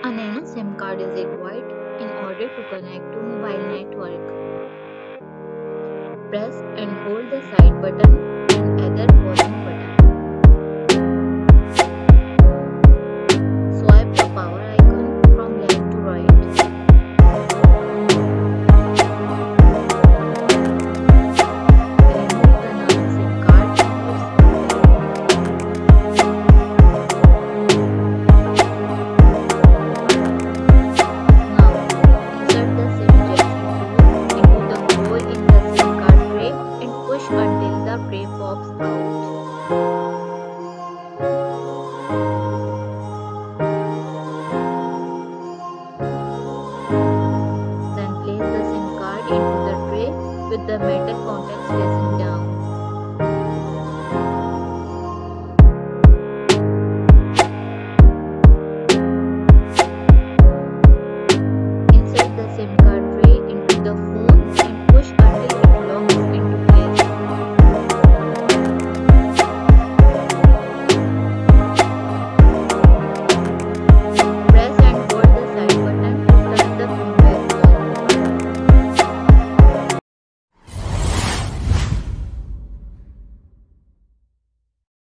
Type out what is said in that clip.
A nano SIM card is required in order to connect to mobile network. Press and hold the side button and other volume button. Swipe the power icon from left to right. Remove the nano SIM card from its socket. Now, insert the SIM injection tool into the hole in the SIM card tray and push until the tray pops out. Then place the SIM card into the tray with the metal contacts facing down.